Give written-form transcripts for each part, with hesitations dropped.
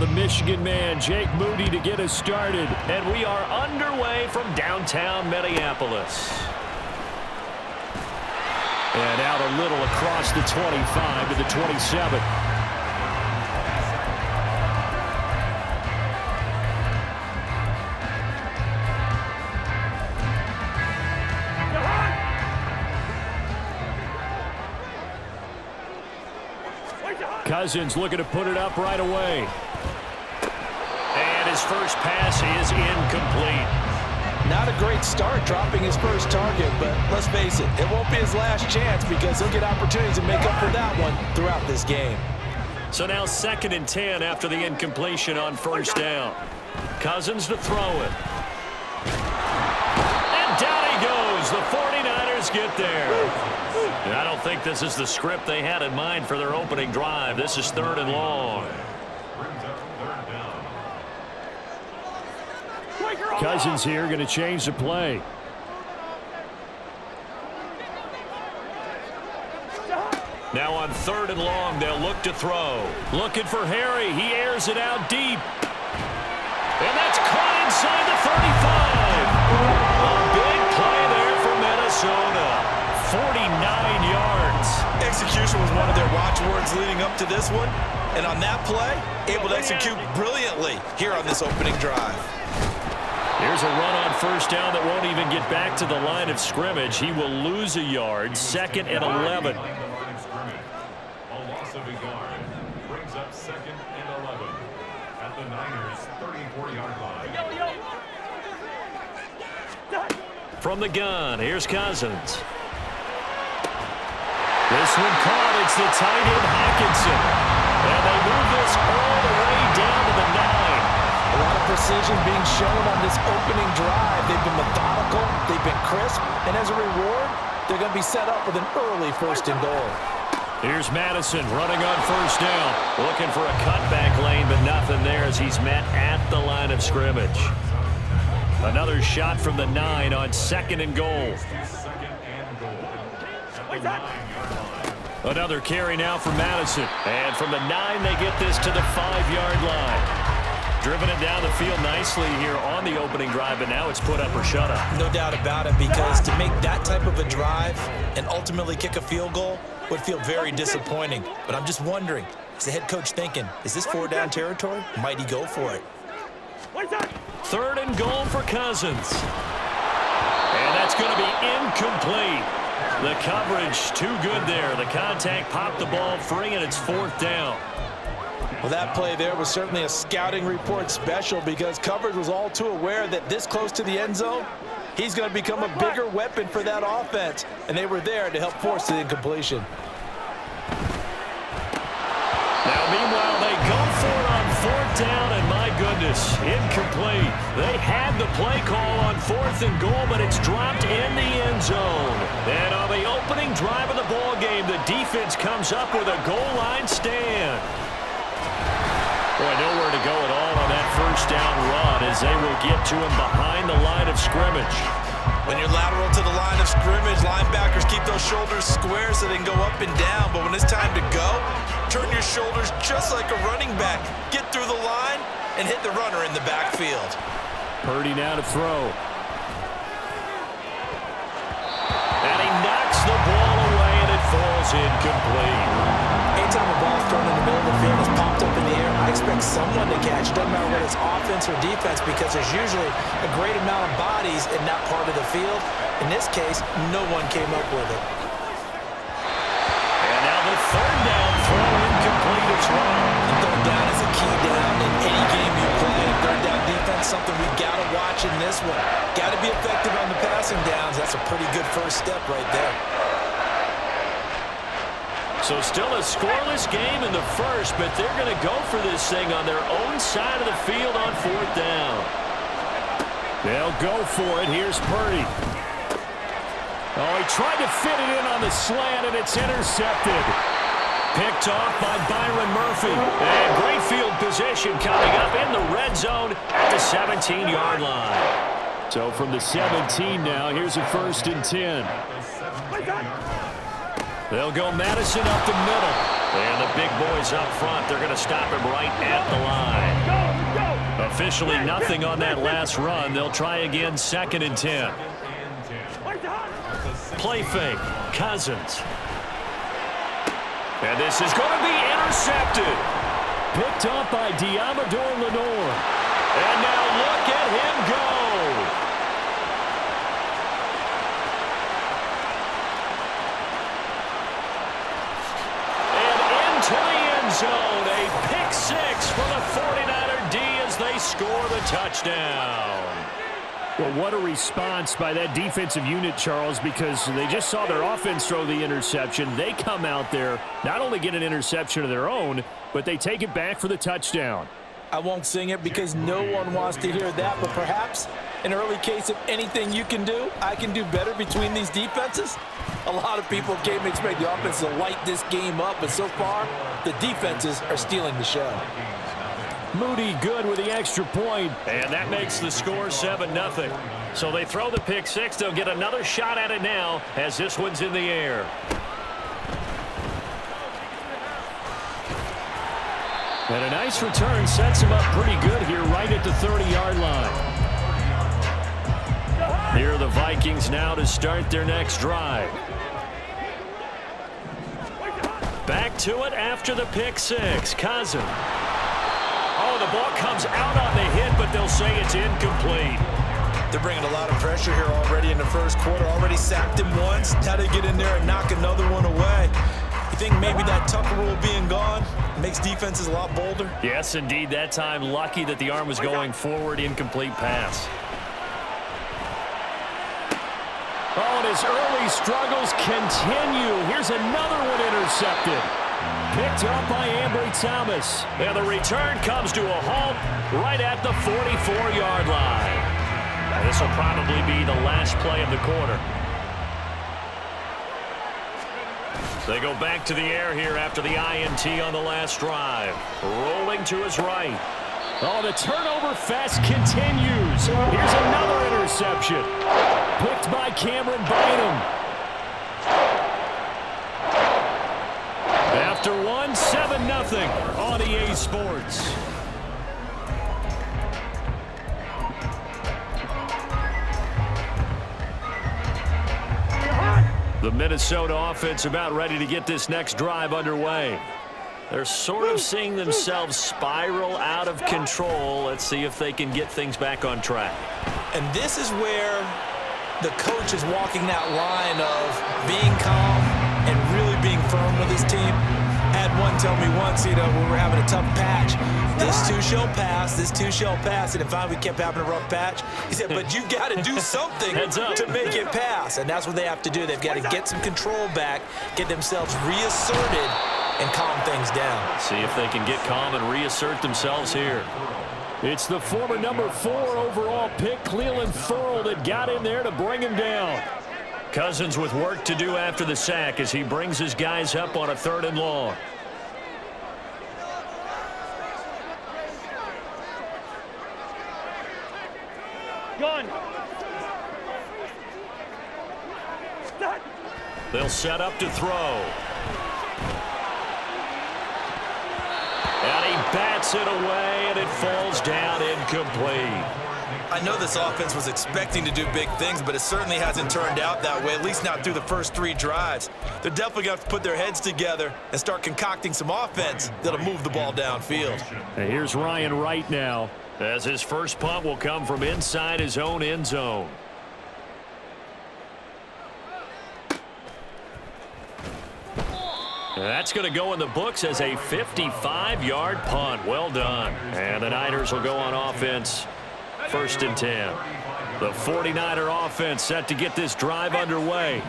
the Michigan man, Jake Moody, to get us started. And we are underway from downtown Minneapolis. And out a little across the 25 to the 27. Cousins looking to put it up right away. And his first pass is incomplete. Not a great start dropping his first target, but let's face it, it won't be his last chance because he'll get opportunities to make up for that one throughout this game. So now 2nd and 10 after the incompletion on first down. Cousins to throw it. And down he goes. The 49ers get there. And I don't think this is the script they had in mind for their opening drive. This is 3rd and long. Cousins here going to change the play. Now on 3rd and long, they'll look to throw. Looking for Harry. He airs it out deep. And that's caught inside the 35. A big play there for Minnesota. 49 yards. Execution was one of their watchwords leading up to this one. And on that play, able to execute brilliantly here on this opening drive. Here's a run on first down that won't even get back to the line of scrimmage. He will lose a yard. 2nd and 11. A loss of a yard brings up 2nd and 11 at the Niners' 34-yard line. From the gun, here's Cousins. This one caught. It's the tight end Hockenson. And they move this all the way down to the 9. A lot of precision being shown on this opening drive. They've been methodical, they've been crisp, and as a reward, they're going to be set up with an early 1st and goal. Here's Madison running on first down. Looking for a cutback lane, but nothing there as he's met at the line of scrimmage. Another shot from the 9 on 2nd and goal. Another carry now for Madison. And from the 9, they get this to the 5-yard line. Driven it down the field nicely here on the opening drive, but now it's put up or shut up. No doubt about it, because to make that type of a drive and ultimately kick a field goal would feel very disappointing. But I'm just wondering, is the head coach thinking, is this 4-down territory? Might he go for it? 3rd and goal for Cousins. And that's going to be incomplete. The coverage too good there. The contact popped the ball free, and it's 4th down. Well, that play there was certainly a scouting report special because coverage was all too aware that this close to the end zone, he's going to become a bigger weapon for that offense, and they were there to help force the incompletion. Now, meanwhile, they go for it on 4th down, and my goodness, incomplete. They had the play call on 4th and goal, but it's dropped in the end zone. And on the opening drive of the ball game, the defense comes up with a goal line stand. Boy, nowhere to go at all on that first down run as they will get to him behind the line of scrimmage. When you're lateral to the line of scrimmage, linebackers keep those shoulders square so they can go up and down. But when it's time to go, turn your shoulders just like a running back. Get through the line and hit the runner in the backfield. Purdy now to throw. And he knocks the ball away, and it falls incomplete. Anytime a ball is thrown in the middle of the field, it's popped up in the air, I expect someone to catch. It doesn't matter whether it's offense or defense because there's usually a great amount of bodies in that part of the field. In this case, no one came up with it. And now the 3rd down throw incomplete as well. And 3rd down is a key down in any game you play. And 3rd down defense, something we've got to watch in this one. Got to be effective on the passing downs. That's a pretty good first step right there. So still a scoreless game in the first, but they're going to go for this thing on their own side of the field on 4th down. They'll go for it. Here's Purdy. Oh, he tried to fit it in on the slant, and it's intercepted. Picked off by Byron Murphy. And great field position coming up in the red zone at the 17-yard line. So from the 17 now, here's a 1st and 10. They'll go Madison up the middle. And the big boys up front, they're going to stop him right at the line. Officially nothing on that last run. They'll try again, 2nd and 10. Play fake, Cousins. And this is going to be intercepted. Picked up by Diamador Lenore. And now look at him go. To the end zone, a pick 6 for the 49er D as they score the touchdown. Well, what a response by that defensive unit, Charles, because they just saw their offense throw the interception. They come out there, not only get an interception of their own, but they take it back for the touchdown. I won't sing it because no one wants to hear that, but perhaps an early case of anything you can do, I can do better between these defenses. A lot of people came to expect the offense to light this game up, but so far, the defenses are stealing the show. Moody good with the extra point, and that makes the score 7-0. So they throw the pick 6. They'll get another shot at it now as this one's in the air. And a nice return sets him up pretty good here right at the 30-yard line. Here are the Vikings now to start their next drive. Back to it after the pick 6. Cousins. Oh, the ball comes out on the hit, but they'll say it's incomplete. They're bringing a lot of pressure here already in the first quarter. Already sacked him once. Now they get in there and knock another one away. You think maybe that Tucker rule being gone makes defenses a lot bolder? Yes, indeed. That time, lucky that the arm was going forward. Incomplete pass. Oh, and his early struggles continue. Here's another one intercepted. Picked up by Ambry Thomas. And the return comes to a halt right at the 44-yard line. Now, this will probably be the last play of the quarter. They go back to the air here after the INT on the last drive. Rolling to his right. Oh, the turnover fest continues. Here's another interception. Picked by Cameron Bynum. After one, 7-0 on EA Sports. The Minnesota offense about ready to get this next drive underway. They're sort of seeing themselves spiral out of control. Let's see if they can get things back on track. And this is where the coach is walking that line of being calm and really being firm with his team. I had one tell me once, when we were having a tough patch, this too shall pass, this too shall pass. And if we kept having a rough patch, he said, but you got to do something to make it pass. And that's what they have to do. They've got to get some control back, get themselves reasserted, and calm things down. See if they can get calm and reassert themselves here. It's the former number 4 overall pick, Cleveland Ferrell, that got in there to bring him down. Cousins with work to do after the sack as he brings his guys up on a 3rd and long. Gun. They'll set up to throw. And he bats it away, and it falls down incomplete. I know this offense was expecting to do big things, but it certainly hasn't turned out that way, at least not through the first 3 drives. They're definitely going to have to put their heads together and start concocting some offense that'll move the ball downfield. And here's Ryan Wright now, as his first punt will come from inside his own end zone. That's going to go in the books as a 55-yard punt. Well done. And the Niners will go on offense. 1st and 10. The 49er offense set to get this drive underway.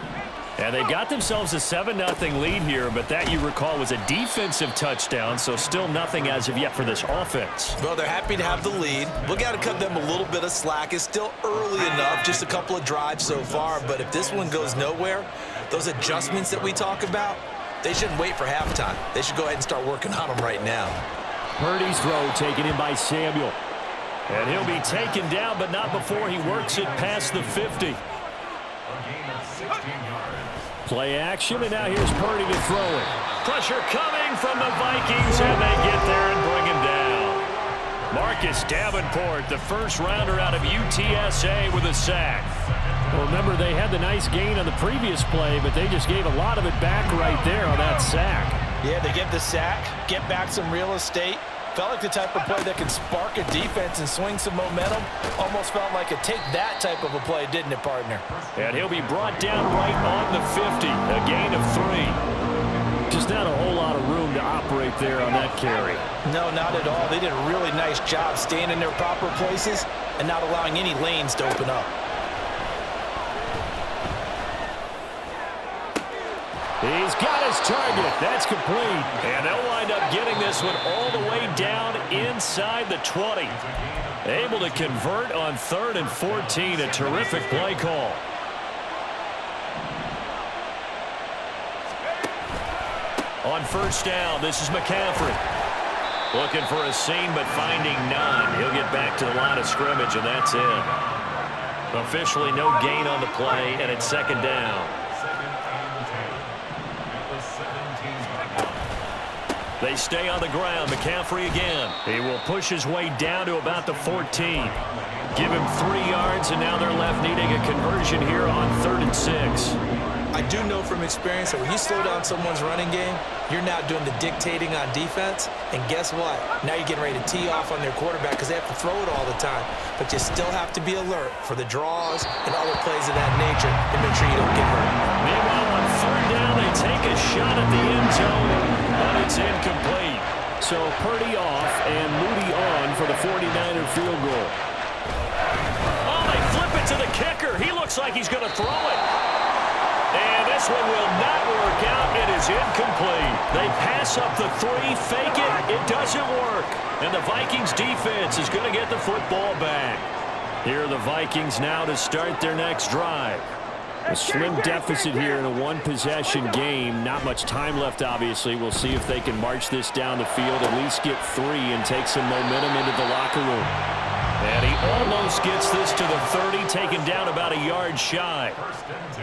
And they've got themselves a 7-0 lead here, but that, you recall, was a defensive touchdown, so still nothing as of yet for this offense. Well, they're happy to have the lead. We've got to cut them a little bit of slack. It's still early enough, just a couple of drives so far, but if this one goes nowhere, those adjustments that we talk about, they shouldn't wait for halftime. They should go ahead and start working on them right now. Purdy's throw taken in by Samuel. And he'll be taken down, but not before he works it past the 50. Play action, and now here's Purdy to throw it. Pressure coming from the Vikings, and they get there and bring him down. Marcus Davenport, the first rounder out of UTSA with a sack. Well, remember, they had the nice gain on the previous play, but they just gave a lot of it back right there on that sack. Yeah, they get the sack, get back some real estate. Felt like the type of play that can spark a defense and swing some momentum. Almost felt like a take-that type of a play, didn't it, partner? And he'll be brought down right on the 50, a gain of 3. Just not a whole lot of room to operate there on that carry. No, not at all. They did a really nice job staying in their proper places and not allowing any lanes to open up. He's got his target. That's complete. And they'll wind up getting this one all the way down inside the 20. Able to convert on 3rd and 14. A terrific play call. On first down, this is McCaffrey. Looking for a seam, but finding none. He'll get back to the line of scrimmage, and that's it. Officially no gain on the play, and it's 2nd down. They stay on the ground. McCaffrey again. He will push his way down to about the 14. Give him 3 yards, and now they're left needing a conversion here on 3rd and 6. I do know from experience that when you slow down someone's running game, you're now doing the dictating on defense. And guess what? Now you're getting ready to tee off on their quarterback because they have to throw it all the time. But you still have to be alert for the draws and other plays of that nature to make sure you don't get hurt. Meanwhile, on 3rd down, they take a shot at the end zone, but it's incomplete. So Purdy off and Moody on for the 49er field goal. Oh, they flip it to the kicker. He looks like he's going to throw it. And this one will not work out. It is incomplete. They pass up the 3, fake it. It doesn't work. And the Vikings defense is going to get the football back. Here are the Vikings now to start their next drive. A slim deficit here in a 1-possession game. Not much time left, obviously. We'll see if they can march this down the field, at least get 3 and take some momentum into the locker room. And he almost gets this to the 30, taken down about a yard shy.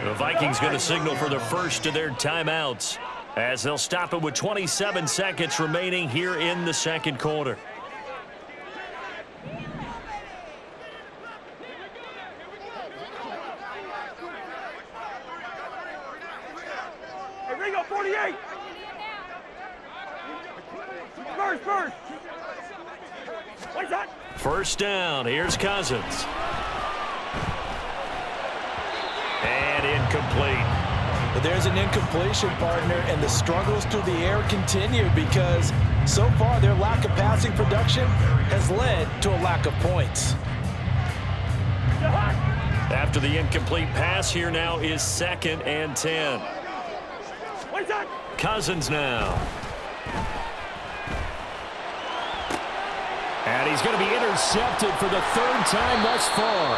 The Vikings going to signal for the first of their timeouts as they'll stop it with 27 seconds remaining here in the 2nd quarter. Hey, Ringo, 48. First. What's that? First down. Here's Cousins. And incomplete. But there's an incompletion, partner, and the struggles through the air continue because so far their lack of passing production has led to a lack of points. After the incomplete pass, here now is 2nd and 10. What's that? Cousins now. And he's going to be intercepted for the 3rd time thus far.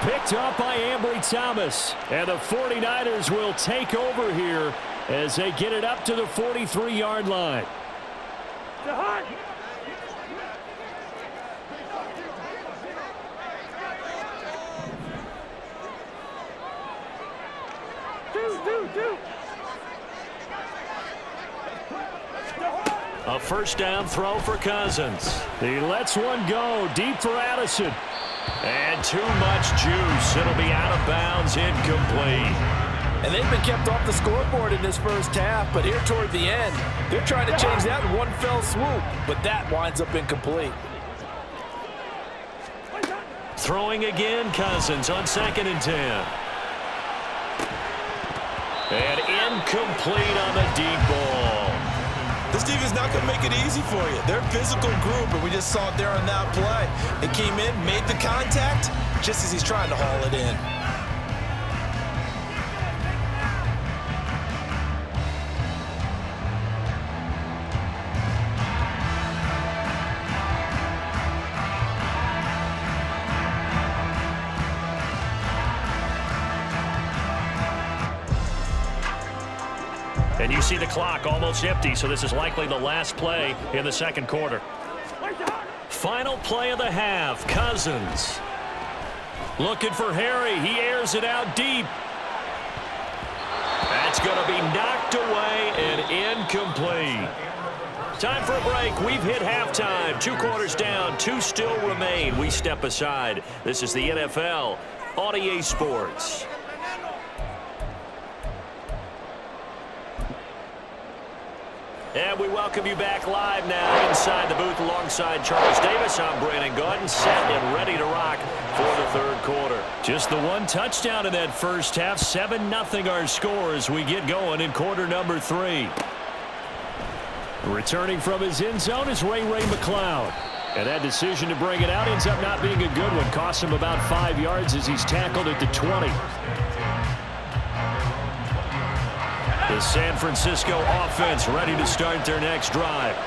Picked up by Ambry Thomas. And the 49ers will take over here as they get it up to the 43-yard line. Two. A first down throw for Cousins. He lets one go deep for Addison. And too much juice. It'll be out of bounds, incomplete. And they've been kept off the scoreboard in this first half, but here toward the end, they're trying to change that in one fell swoop, but that winds up incomplete. Throwing again, Cousins on 2nd and 10. And incomplete on the deep ball. This defense is not going to make it easy for you. They're a physical group, and we just saw it there on that play. They came in, made the contact, just as he's trying to haul it in. And you see the clock almost empty, so this is likely the last play in the 2nd quarter. Final play of the half, Cousins. Looking for Harry. He airs it out deep. That's going to be knocked away and incomplete. Time for a break. We've hit halftime. 2 quarters down, 2 still remain. We step aside. This is the NFL on EA Sports. And we welcome you back live now inside the booth alongside Charles Davis. I'm Brandon Gaudin, set and ready to rock for the third quarter. Just the 1 touchdown in that first half. 7-0 our score as we get going in quarter number 3. Returning from his end zone is Ray McLeod. And that decision to bring it out ends up not being a good one. Costs him about 5 yards as he's tackled at the 20. The San Francisco offense ready to start their next drive.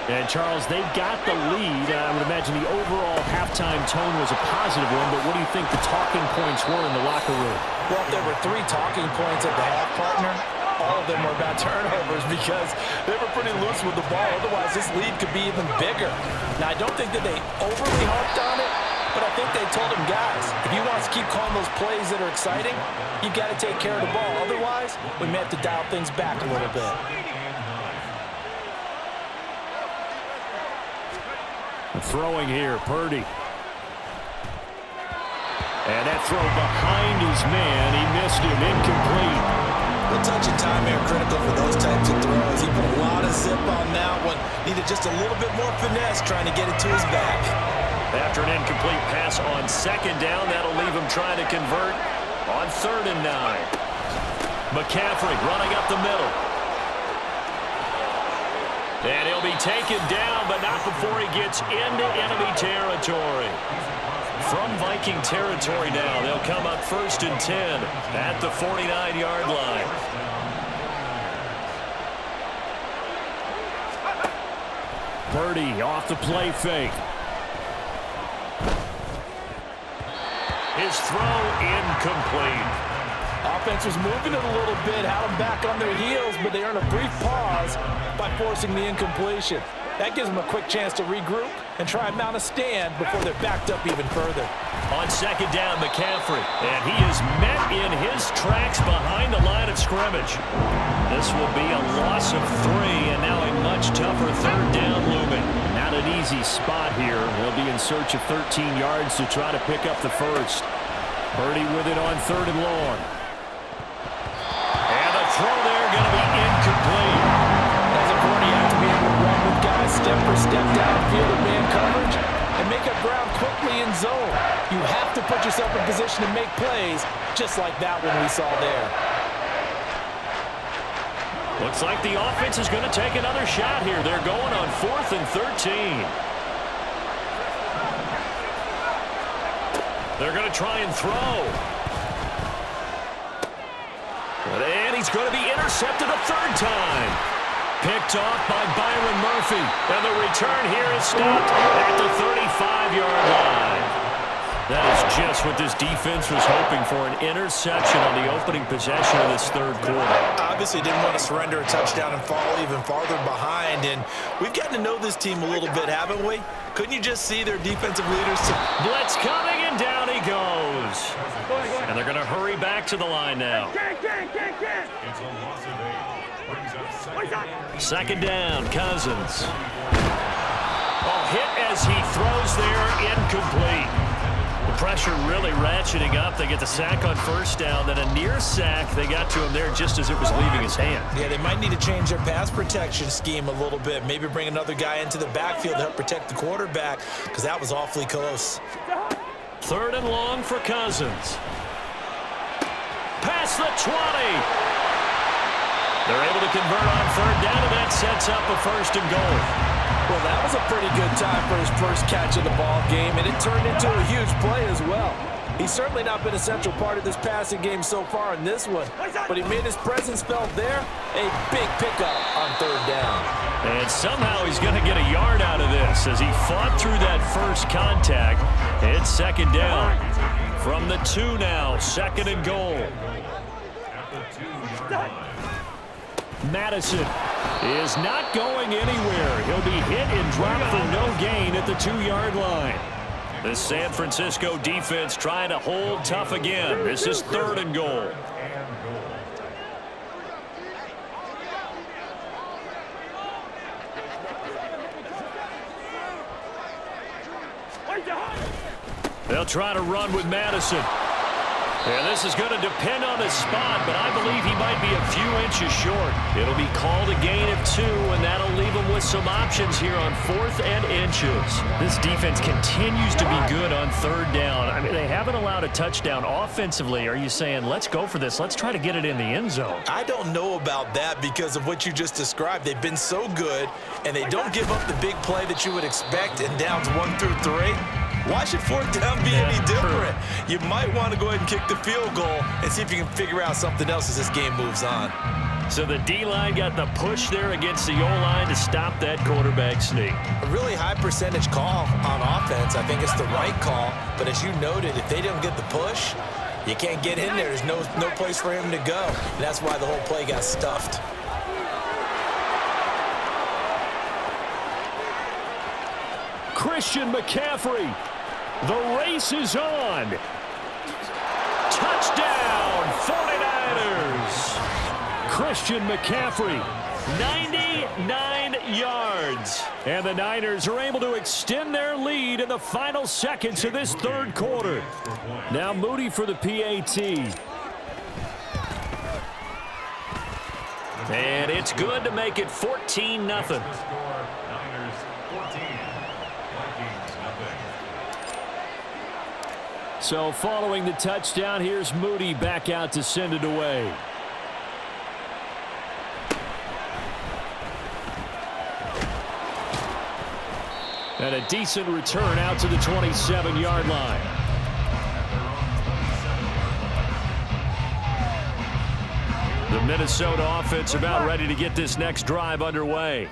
And, Charles, they've got the lead. I would imagine the overall halftime tone was a positive one, but what do you think the talking points were in the locker room? Well, if there were 3 talking points at the half, partner, all of them were about turnovers because they were pretty loose with the ball. Otherwise, this lead could be even bigger. Now, I don't think that they overly harped on it, but I think they told him, guys, if you want us to keep calling those plays that are exciting, you've got to take care of the ball. Otherwise, we may have to dial things back a little bit. Throwing here, Purdy. And that throw behind his man. He missed him, incomplete. The touch and time here critical for those types of throws. He put a lot of zip on that one. Needed just a little bit more finesse trying to get it to his back. After an incomplete pass on 2nd down, that'll leave him trying to convert on 3rd and 9. McCaffrey running up the middle. And he'll be taken down, but not before he gets into enemy territory. From Viking territory now, they'll come up 1st and 10 at the 49-yard line. Purdy off the play fake. His throw incomplete. Offense was moving it a little bit, had them back on their heels, but they earned a brief pause by forcing the incompletion. That gives them a quick chance to regroup and try and mount a stand before they're backed up even further. On 2nd down, McCaffrey, and he is met in his tracks behind the line of scrimmage. This will be a loss of 3, and now a much tougher 3rd down looming. Not an easy spot here. They'll be in search of 13 yards to try to pick up the first. Purdy with it on 3rd and long. And the throw there going to be incomplete. As a corner, you have to be able to run with guys step for step downfield in man coverage and make up ground quickly in zone. You have to put yourself in position to make plays, just like that one we saw there. Looks like the offense is going to take another shot here. They're going on 4th and 13. They're going to try and throw. And he's going to be intercepted a 3rd time. Picked off by Byron Murphy. And the return here is stopped at the 35-yard line. That is just what this defense was hoping for, an interception on the opening possession of this 3rd quarter. Obviously didn't want to surrender a touchdown and fall even farther behind. And we've gotten to know this team a little bit, haven't we? Couldn't you just see their defensive leaders? Blitz coming, and down he goes. And they're going to hurry back to the line now. It's a loss of 8. Brings up 2nd down, Cousins. Oh, hit as he throws there, incomplete. The pressure really ratcheting up. They get the sack on 1st down, then a near sack. They got to him there just as it was leaving his hand. Yeah, they might need to change their pass protection scheme a little bit. Maybe bring another guy into the backfield to help protect the quarterback, because that was awfully close. 3rd and long for Cousins. Past the 20. They're able to convert on 3rd down, and that sets up a 1st and goal. Well, that was a pretty good time for his first catch of the ball game, and it turned into a huge play as well. He's certainly not been a central part of this passing game so far in this one, but he made his presence felt there. A big pickup on 3rd down. And somehow he's going to get a yard out of this as he fought through that first contact. It's 2nd down. From the 2 now, 2nd and goal. Madison is not going anywhere. He'll be hit and dropped for no gain at the 2-yard line. The San Francisco defense trying to hold tough again. This is 3rd and goal. They'll try to run with Madison. And this is going to depend on the spot, but I believe he might be a few inches short. It'll be called a gain of 2, and that'll leave him with some options here on 4th and inches. This defense continues to be good on 3rd down. I mean, they haven't allowed a touchdown offensively. Are you saying, let's go for this, let's try to get it in the end zone? I don't know about that because of what you just described. They've been so good, and they don't give up the big play that you would expect in downs 1 through 3. Why should 4th down be any different? You might want to go ahead and kick the field goal and see if you can figure out something else as this game moves on. So the D-line got the push there against the O-line to stop that quarterback sneak. A really high percentage call on offense. I think it's the right call. But as you noted, if they didn't get the push, you can't get in there. There's no place for him to go. And that's why the whole play got stuffed. Christian McCaffrey. The race is on. Touchdown, 49ers. Christian McCaffrey, 99 yards. And the Niners are able to extend their lead in the final seconds of this 3rd quarter. Now Moody for the PAT. And it's good to make it 14-0. So following the touchdown, here's Moody back out to send it away. And a decent return out to the 27-yard line. The Minnesota offense about ready to get this next drive underway.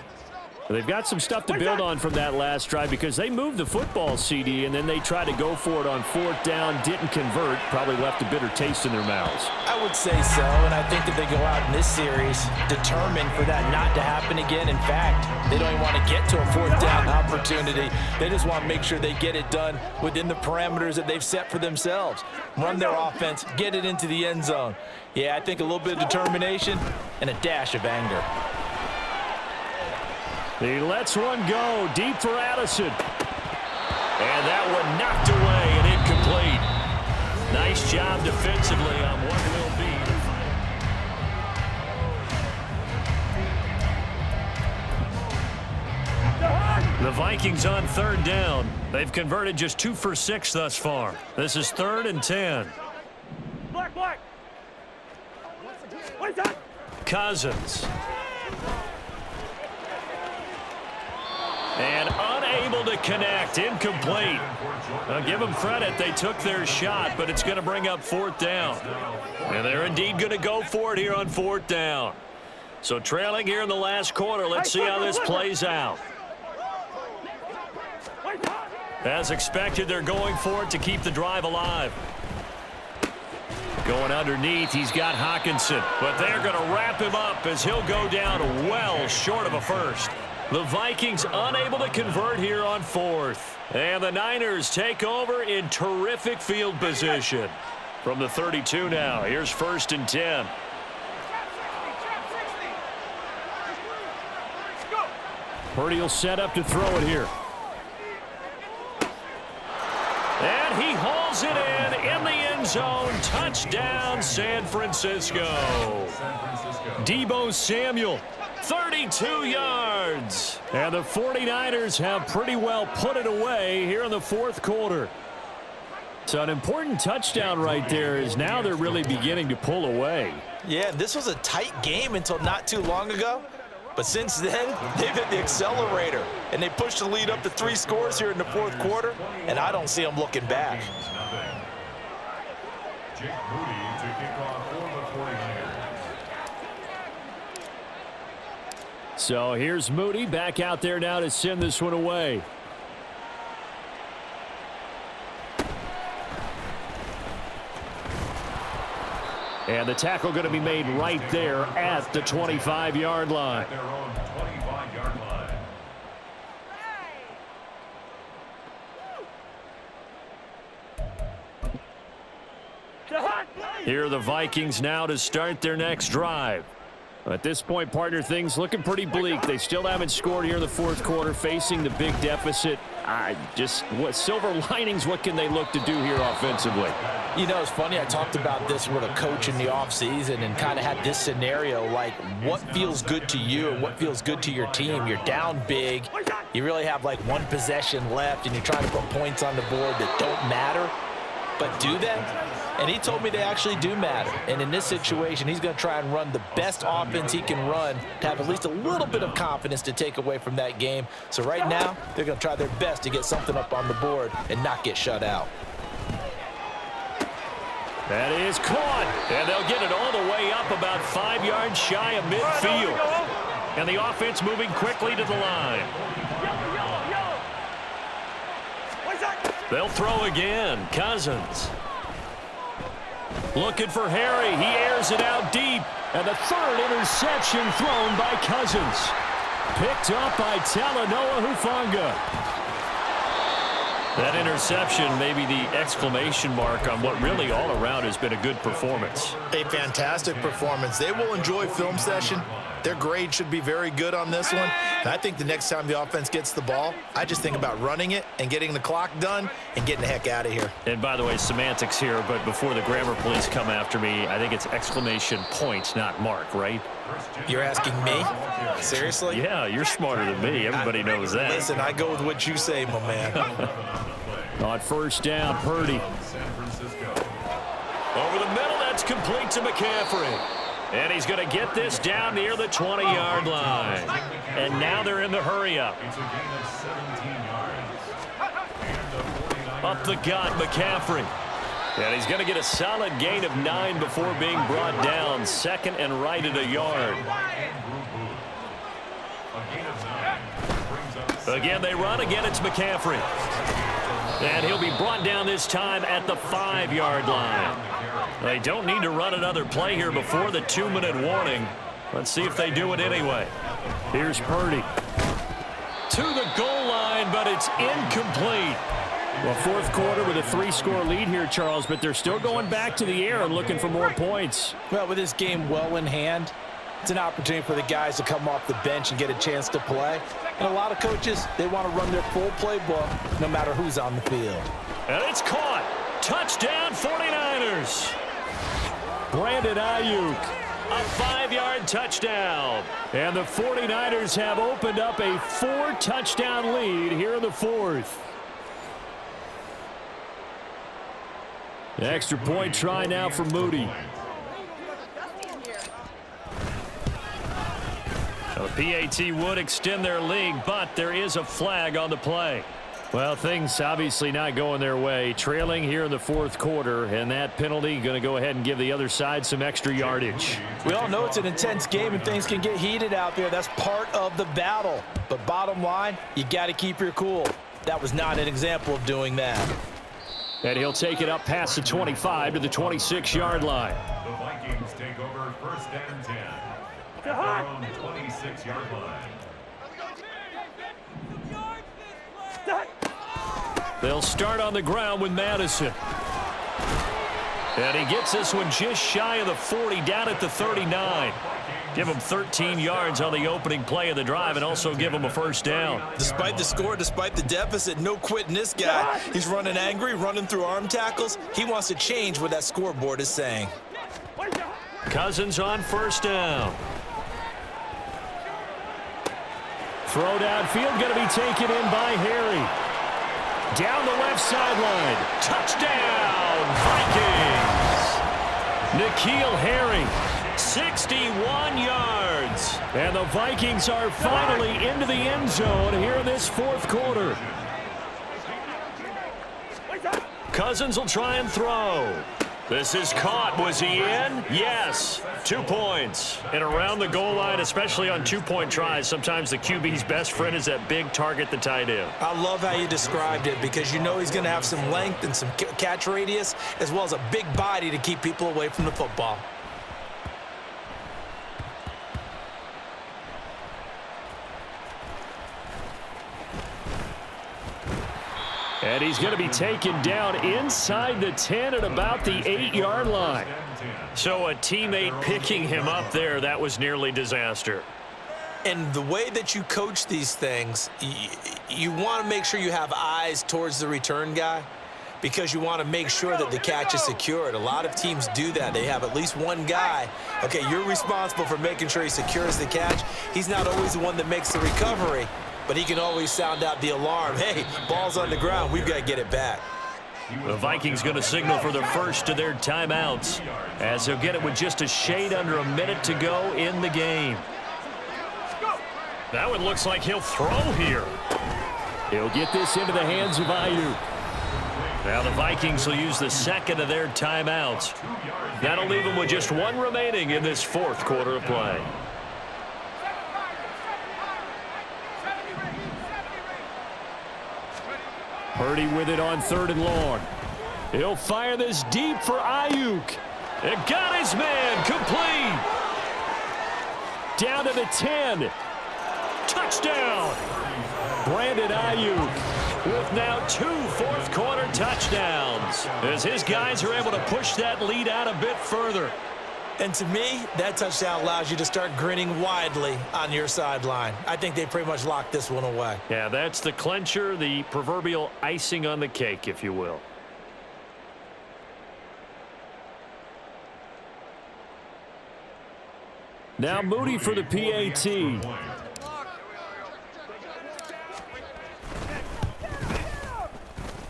They've got some stuff to build on from that last drive because they moved the football, CD, and then they tried to go for it on 4th down, didn't convert, probably left a bitter taste in their mouths. I would say so, and I think that they go out in this series determined for that not to happen again. In fact, they don't even want to get to a 4th down opportunity. They just want to make sure they get it done within the parameters that they've set for themselves. Run their offense, get it into the end zone. Yeah, I think a little bit of determination and a dash of anger. He lets one go deep for Addison. And that one knocked away and incomplete. Nice job defensively on what will be. The Vikings on 3rd down. They've converted just 2 for 6 thus far. This is 3rd and 10. Black. What's that? Cousins. And unable to connect, incomplete. I'll give them credit, they took their shot, but it's going to bring up 4th down. And they're indeed going to go for it here on 4th down. So trailing here in the last quarter, let's see how this plays out. As expected, they're going for it to keep the drive alive. Going underneath, he's got Hawkinson, but they're going to wrap him up as he'll go down well short of a first. The Vikings unable to convert here on 4th. And the Niners take over in terrific field position. From the 32 now, here's 1st and 10. Purdy will set up to throw it here. And he hauls it in the end zone. Touchdown, San Francisco. Deebo Samuel. 32 yards. And the 49ers have pretty well put it away here in the 4th quarter. So an important touchdown right there is now they're really beginning to pull away. Yeah, this was a tight game until not too long ago. But since then, they've hit the accelerator. And they pushed the lead up to 3 scores here in the 4th quarter. And I don't see them looking back. Jake Moody to kick off for the 49ers. So here's Moody back out there now to send this one away. And the tackle going to be made right there at the 25-yard line. At their own 25-yard line. Here are the Vikings now to start their next drive. At this point, partner, things looking pretty bleak. They still haven't scored here in the fourth quarter, facing the big deficit. What silver linings, what can they look to do here offensively? You know, it's funny, I talked about this with a coach in the offseason and kind of had this scenario, like what feels good to you and what feels good to your team. You're down big. You really have like one possession left, and you're trying to put points on the board that don't matter. But do they? And he told me they actually do matter. And in this situation, he's going to try and run the best offense he can run to have at least a little bit of confidence to take away from that game. So right now, they're going to try their best to get something up on the board and not get shut out. That is caught. And they'll get it all the way up about 5 yards shy of midfield. And the offense moving quickly to the line. They'll throw again. Cousins. Looking for Harry. He airs it out deep. And the third interception thrown by Cousins. Picked up by Talanoa Hufanga. That interception may be the exclamation mark on what really all around has been a good performance. A fantastic performance. They will enjoy film session. Their grade should be very good on this one. And I think the next time the offense gets the ball, I just think about running it and getting the clock done and getting the heck out of here. And by the way, semantics here, but before the grammar police come after me, I think it's exclamation point, not mark, right? You're asking me? Seriously? Yeah, you're smarter than me. Everybody knows that. Listen, I go with what you say, my man. On first down, Purdy. Over the middle, that's complete to McCaffrey. And he's going to get this down near the 20-yard line. And now they're in the hurry-up. Up the gut, McCaffrey. And he's going to get a solid gain of 9 before being brought down. Second and right at a yard. Again, they run. Again, it's McCaffrey. And he'll be brought down this time at the 5-yard line. They don't need to run another play here before the 2-minute warning. Let's see if they do it anyway. Here's Purdy. To the goal line, but it's incomplete. Well, fourth quarter with a 3-score lead here, Charles, but they're still going back to the air and looking for more points. Well, with this game well in hand, it's an opportunity for the guys to come off the bench and get a chance to play. And a lot of coaches, they want to run their full playbook no matter who's on the field. And it's caught. Touchdown, 49ers. Brandon Ayuk, a 5-yard touchdown. And the 49ers have opened up a 4-touchdown lead here in the fourth. The extra point try now for Moody. The PAT would extend their lead, but there is a flag on the play. Well, things obviously not going their way. Trailing here in the fourth quarter, and that penalty going to go ahead and give the other side some extra yardage. We all know it's an intense game and things can get heated out there. That's part of the battle. But bottom line, you got to keep your cool. That was not an example of doing that. And he'll take it up past the 25 to the 26-yard line. The Vikings take over first and 10 at their own 26-yard line. They'll start on the ground with Madison. And he gets this one just shy of the 40, down at the 39. Give him 13 yards on the opening play of the drive and also give him a first down. Despite the score, despite the deficit, no quitting this guy. He's running angry, running through arm tackles. He wants to change what that scoreboard is saying. Cousins on first down. Throw downfield going to be taken in by Harry. Down the left sideline. Touchdown, Vikings. N'Keal Harry, 61 yards. And the Vikings are finally into the end zone here in this fourth quarter. Cousins will try and throw. This is caught. Was he in? Yes. 2 points. And around the goal line, especially on 2-point tries, sometimes the QB's best friend is that big target, the tight end. I love how you described it because you know he's going to have some length and some catch radius as well as a big body to keep people away from the football. And he's going to be taken down inside the 10 at about the 8-yard line. So a teammate picking him up there, that was nearly disaster. And the way that you coach these things, you want to make sure you have eyes towards the return guy because you want to make sure that the catch is secured. A lot of teams do that. They have at least one guy. Okay, you're responsible for making sure he secures the catch. He's not always the one that makes the recovery, but he can always sound out the alarm. Hey, ball's on the ground. We've got to get it back. The Vikings going to signal for the first of their timeouts as they'll get it with just a shade under a minute to go in the game. That one looks like he'll throw here. He'll get this into the hands of Ayuk. Now the Vikings will use the second of their timeouts. That'll leave them with just one remaining in this fourth quarter of play. Purdy with it on 3rd and long. He'll fire this deep for Ayuk. It got his man complete. Down to the 10. Touchdown. Brandon Ayuk with now 2 fourth-quarter touchdowns as his guys are able to push that lead out a bit further. And to me, that touchdown allows you to start grinning widely on your sideline. I think they pretty much locked this one away. Yeah, that's the clincher, the proverbial icing on the cake, if you will. Now Moody for the PAT.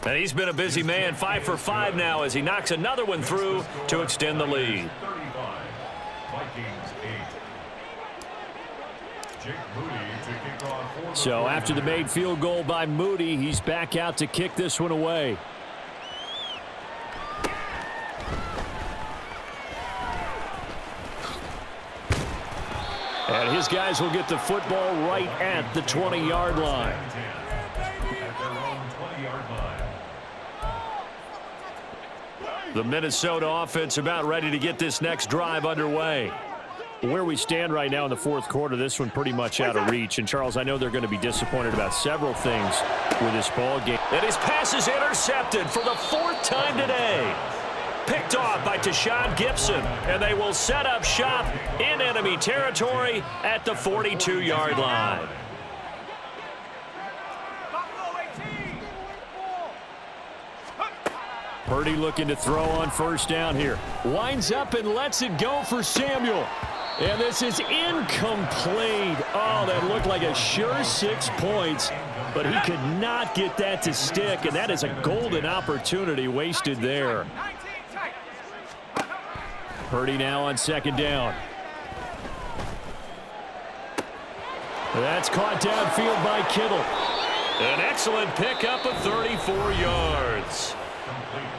And he's been a busy man, 5 for 5 now as he knocks another one through to extend the lead. So after the made field goal by Moody, he's back out to kick this one away. And his guys will get the football right at the 20-yard line. The Minnesota offense about ready to get this next drive underway. Where we stand right now in the fourth quarter, this one pretty much out of reach. And, Charles, I know they're going to be disappointed about several things with this ball game. And his pass is intercepted for the 4th time today. Picked off by Tashawn Gibson. And they will set up shop in enemy territory at the 42-yard line. Purdy looking to throw on first down here. Winds up and lets it go for Samuel. And this is incomplete. Oh, that looked like a sure 6 points, but he could not get that to stick, and that is a golden opportunity wasted there. Purdy now on 2nd down. That's caught downfield by Kittle. An excellent pickup of 34 yards.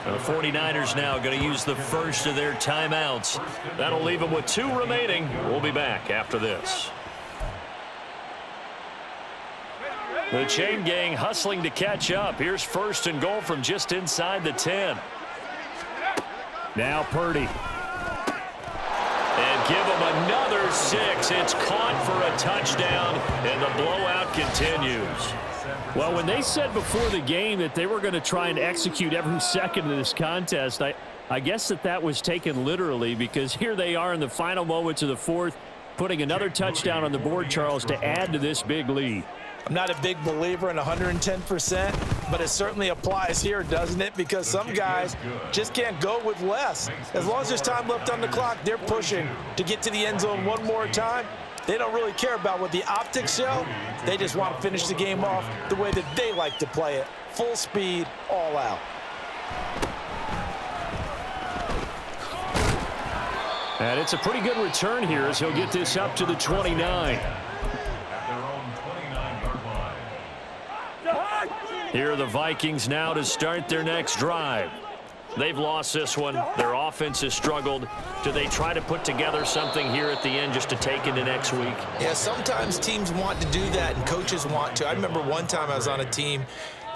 The 49ers now going to use the first of their timeouts. That'll leave them with 2 remaining. We'll be back after this. The chain gang hustling to catch up. Here's 1st and goal from just inside the 10. Now Purdy. And give him another 6. It's caught for a touchdown, and the blowout continues. Well, when they said before the game that they were going to try and execute every second of this contest, I guess that was taken literally, because here they are in the final moments of the fourth, putting another touchdown on the board, Charles, to add to this big lead. I'm not a big believer in 110%, but it certainly applies here, doesn't it? Because some guys just can't go with less. As long as there's time left on the clock, they're pushing to get to the end zone one more time. They don't really care about what the optics show. They just want to finish the game off the way that they like to play it. Full speed, all out. And it's a pretty good return here as he'll get this up to the 29. Here are the Vikings now to start their next drive. They've lost this one. Their offense has struggled. Do they try to put together something here at the end just to take into next week? Yeah, sometimes teams want to do that and coaches want to. I remember one time I was on a team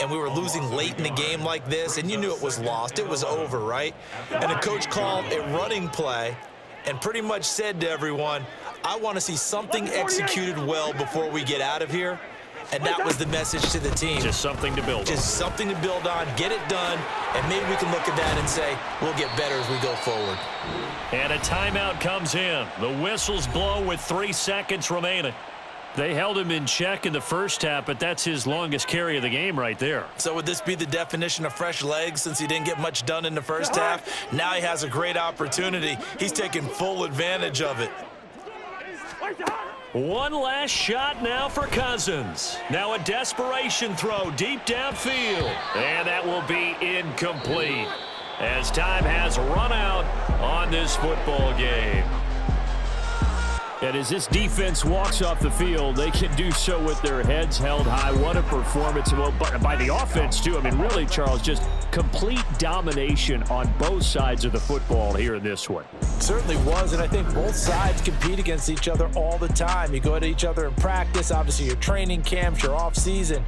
and we were losing late in the game like this, and you knew it was lost. It was over, right? And the coach called a running play and pretty much said to everyone, I want to see something executed well before we get out of here. And that was the message to the team. Just something to build on. Just something to build on, get it done, and maybe we can look at that and say, we'll get better as we go forward. And a timeout comes in. The whistles blow with 3 seconds remaining. They held him in check in the first half, but that's his longest carry of the game right there. So would this be the definition of fresh legs since he didn't get much done in the first half? Now he has a great opportunity. He's taking full advantage of it. One last shot now for Cousins. Now a desperation throw deep downfield. And that will be incomplete as time has run out on this football game. And as this defense walks off the field, they can do so with their heads held high. What a performance. Well, by the offense, too. I mean, really, Charles, just complete domination on both sides of the football here in this one. Certainly was, and I think both sides compete against each other all the time. You go to each other in practice, obviously your training camps, your off season.